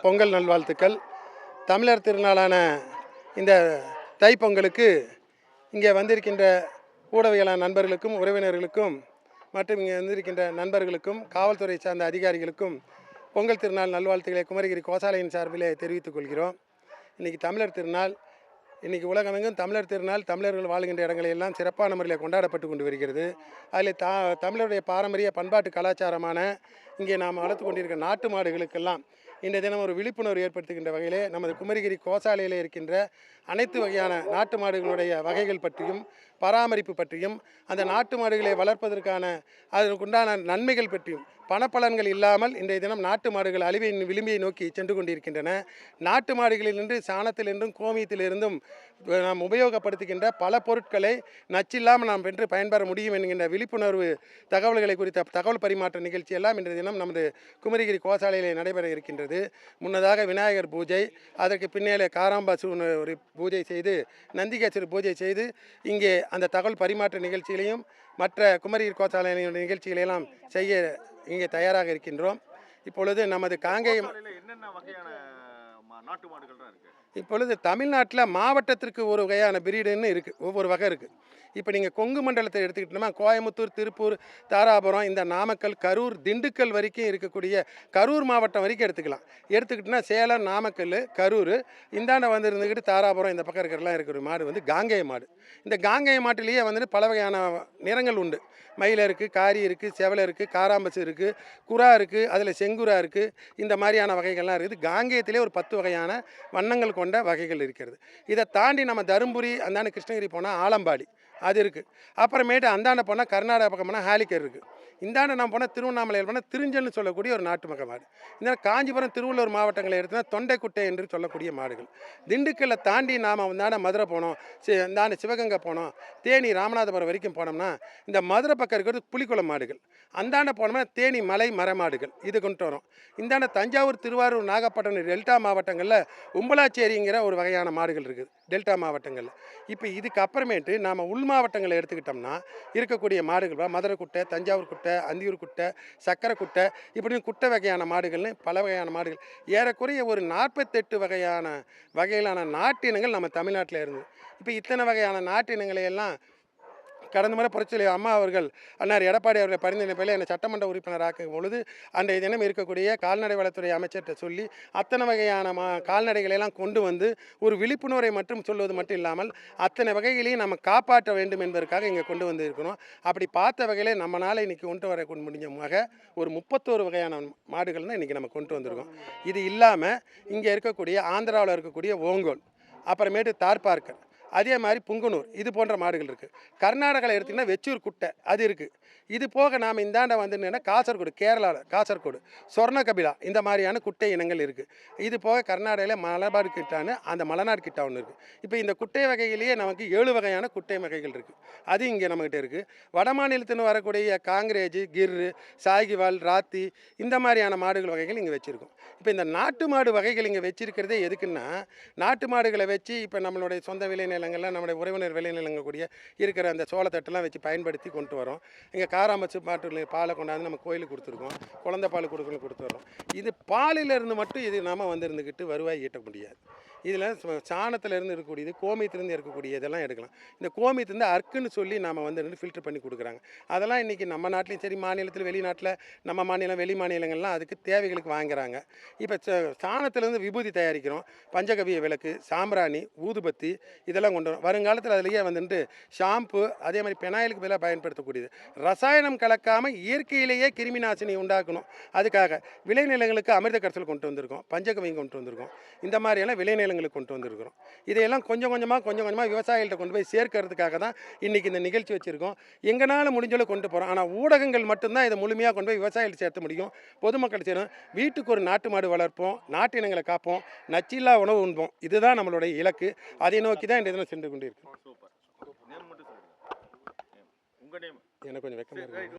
பொங்கல் நல்வாழ்த்துக்கள். தமிழர் திருநாளான இந்த தைப்பொங்கலுக்கு இங்கே வந்திருக்கின்ற ஊடகவியலாளர் நண்பர்களுக்கும் உறவினர்களுக்கும் மற்றும் இங்கே வந்திருக்கின்ற நண்பர்களுக்கும் காவல்துறை சார்ந்த அதிகாரிகளுக்கும் பொங்கல் திருநாள் நல்வாழ்த்துக்களை குமரிகிரி கோசாலையின் சார்பிலே தெரிவித்துக் கொள்கிறோம். இன்றைக்கி தமிழர் திருநாள், இன்றைக்கி உலகமெங்கும் தமிழர் திருநாள் தமிழர்கள் வாழ்கின்ற இடங்களெல்லாம் சிறப்பான முறையில் கொண்டாடப்பட்டு கொண்டு வருகிறது. அதில் தமிழருடைய பாரம்பரிய பண்பாட்டு கலாச்சாரமான இங்கே நாம் வளர்த்து கொண்டிருக்கிற நாட்டு மாடுகளுக்கெல்லாம் இன்றைய தினம் ஒரு விழிப்புணர்வு ஏற்படுத்துகின்ற வகையிலே நமது குமரிகிரி கோசாலையில் இருக்கின்ற அனைத்து வகையான நாட்டு மாடுகளுடைய வகைகள் பற்றியும் பராமரிப்பு பற்றியும் அந்த நாட்டு மாடுகளை வளர்ப்பதற்கான அதற்குண்டான நன்மைகள் பற்றியும் பணப்பலன்கள் இல்லாமல் இன்றைய தினம் நாட்டு மாடுகள் அழிவின் விளிம்பியை நோக்கி சென்று கொண்டிருக்கின்றன. நாட்டு மாடுகளிலிருந்து சாணத்திலிருந்தும் கோமியத்திலிருந்தும் நாம் உபயோகப்படுத்துகின்ற பல பொருட்களை நச்சில்லாமல் நாம் வென்று பயன்பெற முடியும் என்கின்ற விழிப்புணர்வு தகவல்களை குறித்த தகவல் பரிமாற்ற நிகழ்ச்சி எல்லாம் இன்றைய தினம் நமது குமரிகிரி கோசாலையில் நடைபெற இருக்கின்றது. முன்னதாக விநாயகர் பூஜை, அதற்கு பின்னே காராம்பாசு ஒரு பூஜை செய்து நந்திகேஸ்வரர் பூஜை செய்து இங்கே அந்த தகவல் பரிமாற்ற நிகழ்ச்சிகளையும் மற்ற குமரிகிரி கோசாலையின் நிகழ்ச்சிகளையெல்லாம் செய்ய இங்கே தயாராக இருக்கின்றோம். இப்பொழுது நமது காங்கேயம் நாட்டு மாடுகள் தான் இருக்குது. இப்பொழுது தமிழ்நாட்டில் மாவட்டத்திற்கு ஒரு வகையான பிரீடுன்னு இருக்குது, ஒவ்வொரு வகை இருக்குது. இப்போ நீங்கள் கொங்கு மண்டலத்தை எடுத்துக்கிட்டோம்னா கோயம்புத்தூர், திருப்பூர், தாராபுரம், இந்த நாமக்கல், கரூர், திண்டுக்கல் வரைக்கும் இருக்கக்கூடிய கரூர் மாவட்டம் வரைக்கும் எடுத்துக்கிட்டோன்னா சேலம், நாமக்கல், கரூர், இந்தாண்ட வந்து இருந்துக்கிட்டு தாராபுரம் இந்த பக்கம் இருக்கிறலாம் இருக்கிற மாடு வந்து காங்கேய மாடு. இந்த காங்கேய மாட்டிலேயே வந்துட்டு பல வகையான நிறங்கள் உண்டு. மயில இருக்குது, காரி இருக்குது, செவலை இருக்குது, காராம்பசு இருக்குது, குரா இருக்குது, அதில் செங்குரா இருக்குது, இந்த மாதிரியான வகைகள்லாம் இருக்குது. காங்கேயத்திலே ஒரு 10 வகையான வண்ணங்கள் கொண்ட வகைகள் இருக்கிறது. இதை தாண்டி நம்ம தருமபுரி அந்தாண்ட கிருஷ்ணகிரி போனால் ஆலம்பாடி அது இருக்குது. அப்புறமேட்டு அந்தாண்ட போனால் கர்நாடகா பக்கம் போனால் ஹாலிக்கர் இருக்குது. இந்தாண்ட நம்ம போனால் திருவண்ணாமலையில் போனால் திருஞ்சல்னு சொல்லக்கூடிய ஒரு நாட்டு மக மாடு. இந்த காஞ்சிபுரம், திருவள்ளூர் மாவட்டங்களை எடுத்துனா தொண்டைக்குட்டை என்று சொல்லக்கூடிய மாடுகள். திண்டுக்கல்லை தாண்டி நாம் இந்தாண்ட மதுரை போனோம், இந்தாண்ட சிவகங்கை போனோம், தேனி, ராமநாதபுரம் வரைக்கும் போனோம்னா இந்த மதுரை பக்கம் இருக்கிறது புலிக்குளம் மாடுகள். அந்தாண்ட போனோம்னா தேனி மலை மரமாடுகள் இது கொண்டு வரும். இந்தாண்ட தஞ்சாவூர், திருவாரூர், நாகப்பட்டினம் டெல்டா மாவட்டங்களில் உம்பலாச்சேரிங்கிற ஒரு வகையான மாடுகள் இருக்குது டெல்டா மாவட்டங்களில். இப்போ இதுக்கு அப்புறமேட்டு நாம் உள் மாவட்டங்களை எடுத்துக்கிட்டோம்னா இருக்கக்கூடிய மாடுகள் மதுரை குட்டை, தஞ்சாவூர் குட்டை, அந்தியூர் குட்டை, சக்கரை குட்டை, இப்படி குட்டை வகையான மாடுகள்னு பல வகையான மாடுகள் ஏறக்குறைய ஒரு 48 வகையிலான நாட்டினங்கள் நம்ம தமிழ்நாட்டில் இருந்தது. இப்போ இத்தனை வகையான நாட்டினங்களை எல்லாம் கடந்த முறை புரட்சி அம்மா அவர்கள் அண்ணார் எடப்பாடி அவர்களை பரிந்துரைப்பையில் என்னை சட்டமன்ற உறுப்பினர் ஆக்கும் பொழுது அன்றைய தினம் இருக்கக்கூடிய கால்நடை வளத்துறை அமைச்சர்கிட்ட சொல்லி அத்தனை வகையான கால்நடைகளெல்லாம் கொண்டு வந்து ஒரு விழிப்புணர்வை மட்டும் சொல்வது மட்டும் இல்லாமல் அத்தனை வகைகளையும் நம்ம காப்பாற்ற வேண்டும் என்பதற்காக இங்கே கொண்டு வந்து இருக்கிறோம். அப்படி பார்த்த வகையிலே நம்மளால் இன்றைக்கி கொண்டு வர முடிஞ்சமாக ஒரு 31 வகையான மாடுகள் தான் இன்றைக்கி நம்ம கொண்டு வந்திருக்கோம். இது இல்லாமல் இங்கே இருக்கக்கூடிய ஆந்திராவில் இருக்கக்கூடிய ஓங்கோல், அப்புறமேட்டு தார்பார்க்கர், அதே மாதிரி புங்குனூர், இது போன்ற மாடுகள் இருக்குது. கர்நாடகாவில் எடுத்திங்கன்னா வெச்சூர் குட்டை அது இருக்குது. இது போக நாம் இந்தாண்ட வந்துன்னா காசர்கோடு, கேரளாவில் காசர்கோடு, சொர்ண கபிலா, இந்த மாதிரியான குட்டை இனங்கள் இருக்குது. இது போக கர்நாடகாவில் மலபார் கிட்டான்னு அந்த மலைநாடு கிட்டா ஒன்று இருக்குது. இப்போ இந்த குட்டை வகையிலேயே நமக்கு 7 வகையான குட்டை வகைகள் இருக்குது. அது இங்கே நம்மகிட்ட இருக்குது. வட மாநிலத்துன்னு வரக்கூடிய காங்கிரேஜ், கிர்ரு, சாகிவால், ராத்தி, இந்த மாதிரியான மாடுகள் வகைகள் இங்கே வச்சுருக்கோம். இப்போ இந்த நாட்டு மாடு வகைகள் இங்கே வச்சுருக்கிறதே எதுக்குன்னா, நாட்டு மாடுகளை வச்சு இப்போ நம்மளுடைய சொந்த விளைநிலங்கள்லாம் நம்முடைய உறவினர் விளைநிலங்கள் கூடிய இருக்கிற அந்த சோளத்தட்டெல்லாம் வச்சு பயன்படுத்தி கொண்டு வரோம். இங்கே காராமச்சு மாட்டு பாலை கொண்டாந்து நம்ம கோயிலுக்கு கொடுத்துருக்கோம், குழந்தை பால் கொடுக்கணும் கொடுத்து வரோம். இது பாலிலிருந்து மட்டும் இது நாம் வந்து இருந்துக்கிட்டு வருவாய் ஈட்ட முடியாது. இதில் சாணத்திலேருந்து இருக்கக்கூடியது, கோமியத்திலேருந்து இருக்கக்கூடிய இதெல்லாம் எடுக்கலாம். இந்த கோமியத்திலேருந்து அர்க்குன்னு சொல்லி நாம் வந்து ஃபில்டர் பண்ணி கொடுக்குறாங்க. அதெல்லாம் இன்றைக்கி நம்ம நாட்டிலையும் சரி, மாநிலத்தில், வெளிநாட்டில், நம்ம மாநிலம், வெளி மாநிலங்கள்லாம் அதுக்கு தேவைகளுக்கு வாங்குகிறாங்க. இப்போ சாணத்திலேருந்து விபூதி தயாரிக்கிறோம், பஞ்சகவிய விளக்கு, சாம்பிராணி, ஊதுபத்தி, இதெல்லாம் கொண்டு வரும். வருங்காலத்தில் அதிலேயே வந்துட்டு ஷாம்பு, அதே மாதிரி பெனாயிலுக்கு பதிலாக பயன்படுத்தக்கூடியது. ரசாயனம் கலக்காமல் இயற்கையிலேயே கிருமி நாசினி உண்டாக்கணும். அதுக்காக விளைநிலங்களுக்கு அமிர்த கரைசல் கொண்டு வந்திருக்கோம், பஞ்சகவியம் கொண்டு வந்திருக்கோம், இந்த மாதிரியெல்லாம் விளைநிலங்களுக்கு கொண்டு வந்திருக்கிறோம். இதையெல்லாம் கொஞ்சம் கொஞ்சமாக விவசாயிகள்கிட்ட கொண்டு போய் சேர்க்கறதுக்காக தான் இன்றைக்கி இந்த நிகழ்ச்சி வச்சுருக்கோம். எங்களால் முடிஞ்சளவு கொண்டு போகிறோம். ஆனால் ஊடகங்கள் மட்டும்தான் இதை முழுமையாக கொண்டு போய் விவசாயிகள் சேர்த்த முடியும், பொதுமக்கள் சேரும். வீட்டுக்கு ஒரு நாட்டு மாடு வளர்ப்போம், நாட்டு இனங்களை காப்போம், நச்சில்லா உணவு உண்போம். இதுதான் நம்மளுடைய இலக்கு. அதை நோக்கி தான் இந்த தினம் சென்று கொண்டு இருக்கோம். எனக்கு கொஞ்சம் வெக்கமாக இருக்கு.